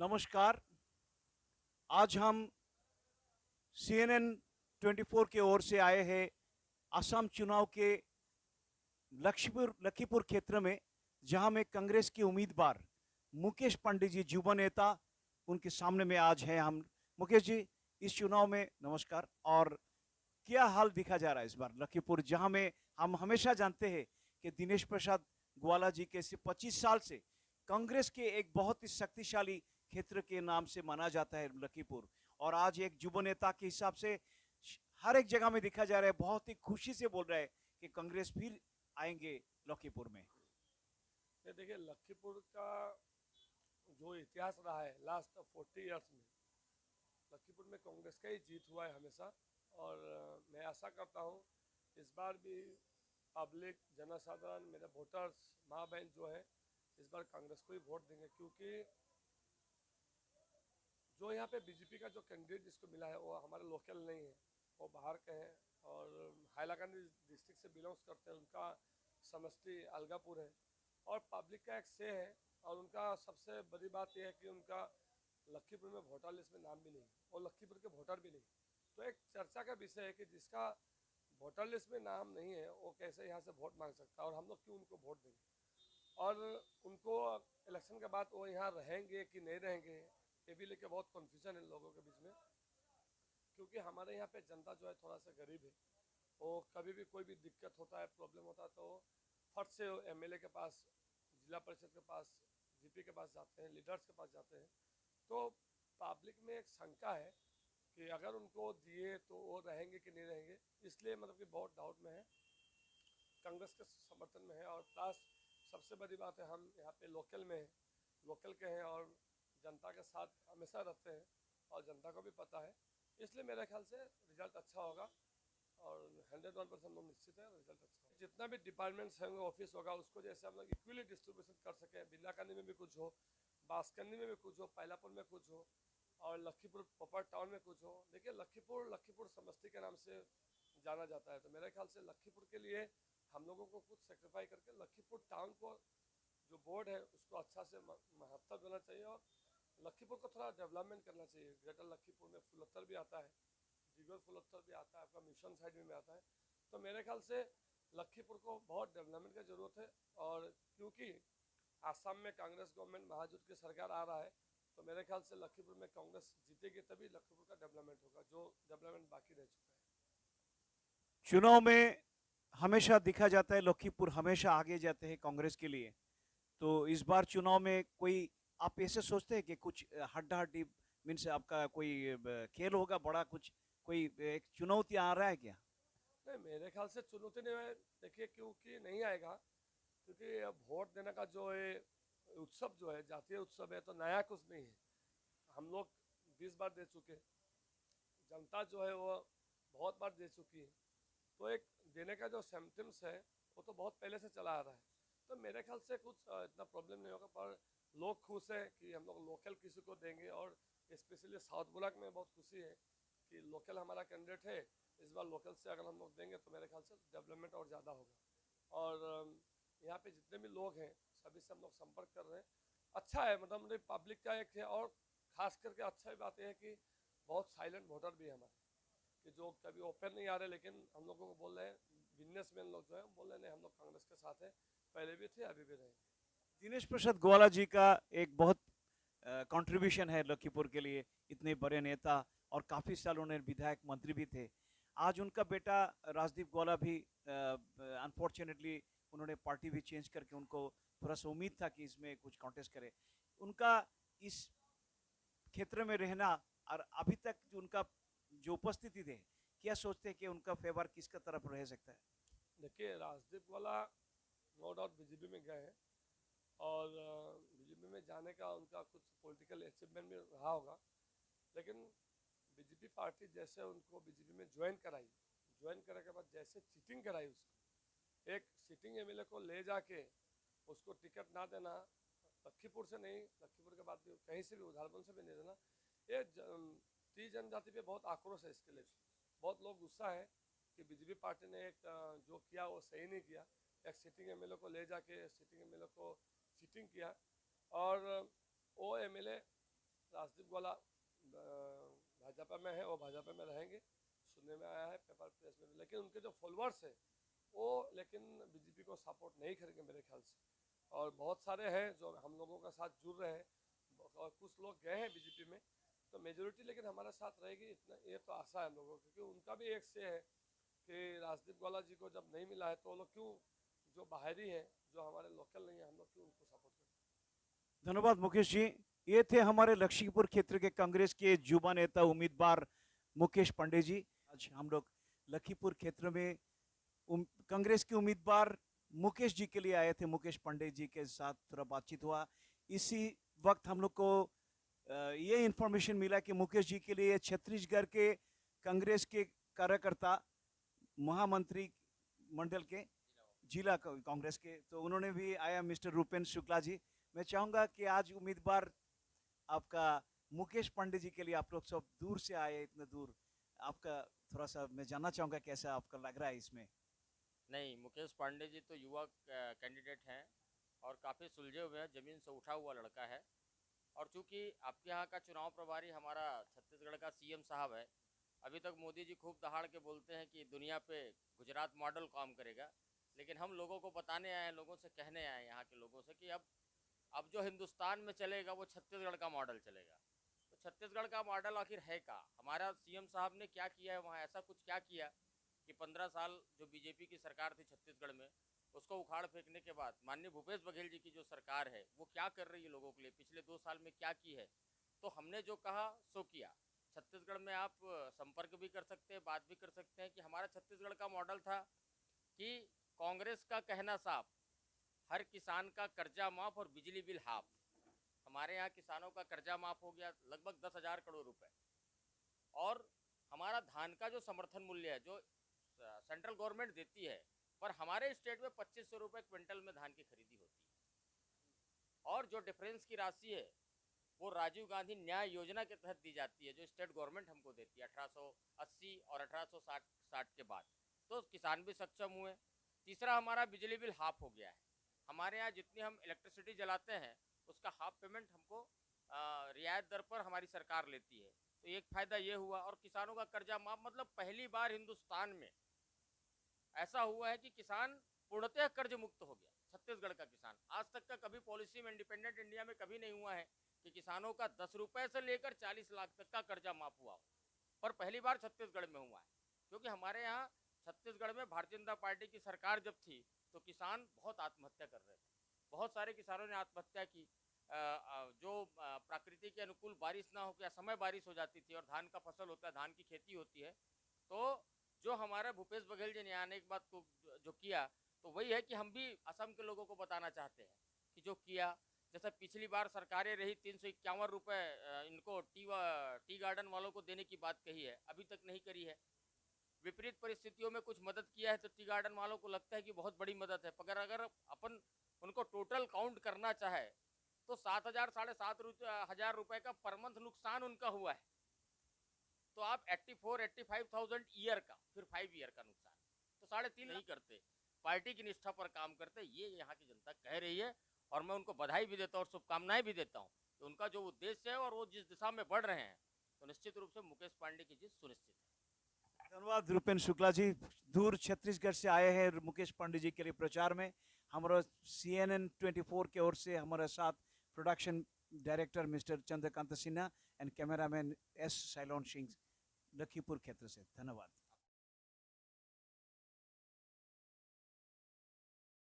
नमस्कार। आज हम CNN 24 की ओर से आए हैं असम चुनाव के लखीपुर क्षेत्र में, जहां में कांग्रेस के उम्मीदवार मुकेश पंडित जी युवा नेता उनके सामने में आज हैं हम। मुकेश जी, इस चुनाव में नमस्कार। और क्या हाल दिखा जा रहा है इस बार लखीपुर, जहां में हम हमेशा जानते हैं कि दिनेश प्रसाद ग्वाला जी के 25 साल से कांग्रेस के एक बहुत ही शक्तिशाली क्षेत्र के नाम से माना जाता है लखीपुर। और आज एक युवा नेता के हिसाब से हर एक जगह में दिखा जा रहा है, बहुत ही खुशी से बोल रहा है कि कांग्रेस फिर आएंगे लखीपुर में। ये देखिए, लखीपुर का जो इतिहास रहा है लास्ट 40 इयर्स में, लखीपुर में कांग्रेस का ही जीत हुआ है हमेशा। और मैं आशा करता हूँ इस बार भी पब्लिक, जनसाधारण, मेरे वोटर्स, माँ बहन जो है, इस बार कांग्रेस को ही वोट देंगे। क्योंकि जो यहाँ पे बीजेपी का जो कैंडिडेट जिसको मिला है वो हमारे लोकल नहीं है, वो बाहर के हैं और हाइलाकांडी डिस्ट्रिक्ट से बिलोंग्स करते हैं। उनका समष्टि अलगापुर है और पब्लिक का एक से है। और उनका सबसे बड़ी बात यह है कि उनका लखीपुर में वोटर लिस्ट में नाम भी नहीं और लखीपुर के वोटर भी नहीं। तो एक चर्चा का विषय है कि जिसका वोटर लिस्ट में नाम नहीं है वो कैसे यहाँ से वोट मांग सकता है और हम लोग क्यों उनको वोट देंगे। और उनको इलेक्शन के बाद वो यहाँ रहेंगे कि नहीं रहेंगे, ये भी लेके बहुत कन्फ्यूजन है लोगों के बीच में। क्योंकि हमारे यहाँ पे जनता जो है थोड़ा सा गरीब है, वो कभी भी कोई भी दिक्कत होता है, प्रॉब्लम होता है, तो फट से एमएलए के पास, जिला परिषद के पास, जीपी के पास जाते हैं, लीडर्स के पास जाते हैं। तो पब्लिक में एक शंका है कि अगर उनको दिए तो वो रहेंगे कि नहीं रहेंगे, इसलिए मतलब कि बहुत डाउट में है, कांग्रेस के समर्थन में है। और प्लस सबसे बड़ी बात है, हम यहाँ पे लोकल में हैं, लोकल के हैं और जनता के साथ हमेशा रहते हैं और जनता को भी पता है, इसलिए मेरे ख्याल से रिजल्ट अच्छा होगा। और 101% लोग निश्चित है रिजल्ट अच्छा होगा। जितना भी डिपार्टमेंट्स होंगे, ऑफिस होगा, उसको जैसे हम लोग इक्वली डिस्ट्रीब्यूशन कर सकें, बिल्लाकंदी में भी कुछ हो, बांसकंदी में भी कुछ हो, पैलापुर में कुछ हो और लखीपुर प्रॉपर टाउन में कुछ हो। देखिए, लखीपुर समष्टि के नाम से जाना जाता है, तो मेरे ख्याल से लखीपुर के लिए हम लोगों को कुछ सेक्रीफाई करके लखीपुर टाउन को, जो बोर्ड है, उसको अच्छा से महत्व देना चाहिए और लखीपुर को थोड़ा डेवलपमेंट करना चाहिए। ग्रेटर लखीपुर में फुलत्तर भी आता है, जिगर फुलत्तर भी आता है, आपका मिशन साइड में आता है। तो मेरे ख्याल से लखीपुर को बहुत डेवलपमेंट की ज़रूरत है। और क्योंकि आसाम में कांग्रेस गवर्नमेंट महाजुट की सरकार आ रहा है, तो मेरे ख्याल से लखीपुर में कांग्रेस जीतेगी, तभी लखीपुर का डेवलपमेंट होगा, जो डेवलपमेंट बाकी रह चुका है। चुनाव में हमेशा दिखा जाता है लखीपुर हमेशा आगे जाते हैं कांग्रेस के लिए। तो इस बार चुनाव में कोई आप ऐसे सोचते हैं कि कुछ हड्डा हड्डी मीन्स आपका कोई खेल होगा बड़ा, कुछ कोई एक चुनौती आ रहा है क्या? नहीं, मेरे ख्याल से चुनौती नहीं है। देखिए, क्योंकि नहीं आएगा, क्योंकि अब वोट देने का जो है उत्सव, जो है जातीय उत्सव है, तो नया कुछ नहीं है। हम लोग 20 बार दे चुके, जनता जो है वो बहुत बार दे चुकी है। तो एक देने का जो सिम्टम्स है वो तो बहुत पहले से चला आ रहा है। तो मेरे ख्याल से कुछ इतना प्रॉब्लम नहीं होगा। पर लोग खुश हैं कि हम लोग लोकल किसी को देंगे और स्पेशली साउथ ब्लॉक में बहुत खुशी है कि लोकल हमारा कैंडिडेट है। इस बार लोकल से अगर हम लोग देंगे तो मेरे ख्याल से डेवलपमेंट और ज़्यादा होगा। और यहाँ पे जितने भी लोग हैं सभी से हम लोग संपर्क कर रहे हैं। अच्छा है, मतलब पब्लिक का एक है। और खास करके अच्छा बात यह है कि बहुत साइलेंट वोटर भी है हमारे, कि जो कभी ओपन नहीं आ रहे, लेकिन हम लोगों को बोल रहे हैं, बिजनेसमैन लोग जो है बोल रहे हैं, नहीं हम लोग कांग्रेस के साथ हैं, पहले भी थे अभी भी रहेंगे। दिनेश प्रसाद ग्वाला जी का एक बहुत कंट्रीब्यूशन है लखीपुर के लिए, इतने बड़े नेता और काफी साल उन्हें विधायक मंत्री भी थे। आज उनका बेटा राजदीप ग्वाला भी अनफॉर्चुनेटली उन्होंने पार्टी भी चेंज करके, उनको थोड़ा सा उम्मीद था कि इसमें कुछ कॉन्टेस्ट करे। उनका इस क्षेत्र में रहना और अभी तक जो उनका जो उपस्थिति थे, क्या सोचते हैं कि उनका फेवर किसका तरफ रह सकता है? देखिए, राजदीप वाला नो डाउट बीजेपी में गए हैं और बीजेपी में जाने का उनका कुछ पॉलिटिकल अचीवमेंट भी रहा होगा। लेकिन बीजेपी पार्टी जैसे उनको बीजेपी में ज्वाइन कराई, ज्वाइन करने के बाद जैसे चीटिंग कराई, उसको एक सिटिंग एमएलए को ले जाके उसको टिकट ना देना, लखीपुर से नहीं, लखीपुर के बाद भी कहीं से भी, उधारबंद से भी नहीं देना, ये टी जनजाति पे बहुत आक्रोश है। इसके लिए बहुत लोग गुस्सा है कि बीजेपी पार्टी ने एक जो किया वो सही नहीं किया। एक सिटिंग एमएलए को ले जाके सिटिंग एमएलए को चीटिंग किया और वो एमएलए राजदीप गोला भाजपा में है और भाजपा में रहेंगे, सुनने में आया है पेपर प्रेस में भी। लेकिन उनके जो फॉलोअर्स है वो लेकिन बीजेपी को सपोर्ट नहीं करेंगे मेरे ख्याल से। और बहुत सारे हैं जो हम लोगों का साथ जुड़ रहे हैं और कुछ लोग गए हैं बीजेपी में, तो मेजोरिटी लेकिन हमारे साथ रहेगी, इतना ये तो आशा है हम लोगों को। क्योंकि उनका भी एक से है कि राजदीप गोला जी को जब नहीं मिला है तो वो लोग क्यों, जो बाहरी हैं जो हमारे लोकल नहीं है, हम लोग क्यों उनको सपोर्ट करें। धन्यवाद मुकेश जी। ये थे हमारे लखीमपुर क्षेत्र के कांग्रेस के युवा नेता उम्मीदवार मुकेश पांडे जी। आज हम लोग लखीमपुर क्षेत्र में कांग्रेस के उम्मीदवार मुकेश जी के लिए आए थे। मुकेश पांडे जी के साथ थोड़ा बातचीत हुआ। इसी वक्त हम लोग को ये इन्फॉर्मेशन मिला कि मुकेश जी के लिए छत्तीसगढ़ के कांग्रेस के कार्यकर्ता महामंत्री मंडल के जिला कांग्रेस के, तो उन्होंने भी आया, मिस्टर रूपेंद्र शुक्ला जी। मैं चाहूंगा कि आज उम्मीदवार आपका मुकेश पांडे जी के लिए आप लोग सब दूर से आए, इतने दूर, आपका थोड़ा सा मैं जानना चाहूंगा कैसा आपका लग रहा है इसमें। नहीं, मुकेश पांडे जी तो युवा कैंडिडेट हैं और काफ़ी सुलझे हुए हैं, ज़मीन से उठा हुआ लड़का है। और चूंकि आपके यहाँ का चुनाव प्रभारी हमारा छत्तीसगढ़ का सीएम साहब है, अभी तक मोदी जी खूब दहाड़ के बोलते हैं कि दुनिया पे गुजरात मॉडल काम करेगा, लेकिन हम लोगों को बताने आए हैं, लोगों से कहने आए हैं यहाँ के लोगों से कि अब जो हिंदुस्तान में चलेगा वो छत्तीसगढ़ का मॉडल चलेगा। तो छत्तीसगढ़ का मॉडल आखिर है क्या? हमारा सीएम साहब ने क्या किया है वहाँ? ऐसा कुछ क्या किया कि 15 साल जो बीजेपी की सरकार थी छत्तीसगढ़ में, उसको उखाड़ फेंकने के बाद माननीय भूपेश बघेल जी की जो सरकार है वो क्या कर रही है लोगों के लिए, पिछले 2 साल में क्या की है? तो हमने जो कहा सो किया। छत्तीसगढ़ में आप संपर्क भी कर सकते हैं, बात भी कर सकते हैं कि हमारा छत्तीसगढ़ का मॉडल था कि कांग्रेस का कहना साफ, हर किसान का कर्जा माफ और बिजली बिल हाफ। हमारे यहाँ किसानों का कर्जा माफ हो गया लगभग 10,000 करोड़ रुपए। और हमारा धान का जो समर्थन मूल्य है जो सेंट्रल गवर्नमेंट देती है, पर हमारे स्टेट में 2500 रुपये क्विंटल में धान की खरीदी होती है। और जो डिफरेंस की राशि है वो राजीव गांधी न्याय योजना के तहत दी जाती है, जो स्टेट गवर्नमेंट हमको देती है 1880 और 1860 के बाद। तो किसान भी सक्षम हुए। तीसरा, हमारा बिजली बिल हाफ हो गया है। हमारे यहाँ जितनी हम इलेक्ट्रिसिटी जलाते हैं उसका हाफ पेमेंट हमको रियायत दर पर हमारी सरकार लेती है। तो एक फ़ायदा ये हुआ। और किसानों का कर्जा माफ, मतलब पहली बार हिंदुस्तान में ऐसा हुआ है कि किसान पूर्णतः कर्ज मुक्त हो गया। छत्तीसगढ़ का किसान आज तक का कभी पॉलिसी में, इंडिपेंडेंट इंडिया में कभी नहीं हुआ है कि किसानों का 10 रुपए से लेकर 40 लाख तक का कर्जा माफ हुआ हो, पर पहली बार छत्तीसगढ़ में हुआ है। क्योंकि हमारे यहाँ छत्तीसगढ़ में भारतीय जनता पार्टी की सरकार जब थी तो किसान बहुत आत्महत्या कर रहे थे। बहुत सारे किसानों ने आत्महत्या की। जो प्रकृति के अनुकूल बारिश ना हो, या समय बारिश हो जाती थी और धान का फसल होता है, धान की खेती होती है, तो जो हमारे भूपेश बघेल जी ने आने के बाद को जो किया, तो वही है कि हम भी असम के लोगों को बताना चाहते हैं कि जो किया, जैसे पिछली बार सरकारें रही 351 रुपये इनको टी गार्डन वालों को देने की बात कही है, अभी तक नहीं करी है। विपरीत परिस्थितियों में कुछ मदद किया है तो टी गार्डन वालों को लगता है कि बहुत बड़ी मदद है, मगर अगर अपन उनको टोटल काउंट करना चाहे तो 7,000 7,500 रुपये का पर मंथ नुकसान उनका हुआ है। तो आप 84-85,000 ईयर का, फिर 5 ईयर का नुकसान, तो 3.5 नहीं करते, पार्टी की निष्ठा पर काम करते, ये यहाँ की जनता कह रही है। और मैं उनको बधाई भी देता हूँ और शुभकामनाएं भी देता हूँ कि उनका जो उद्देश्य है और वो जिस दिशा में बढ़ रहे हैं, तो निश्चित रूप से मुकेश पांडे की जीत सुनिश्चित है। धन्यवाद रूपेंद्र शुक्ला जी, दूर छत्तीसगढ़ से आए हैं मुकेश पांडे जी के लिए प्रचार में। हमारा CNN 24 की ओर से हमारे साथ production director mister Chandrakant Sinha and cameraman S. Salon Singh Lakhimpur क्षेत्र से। धन्यवाद।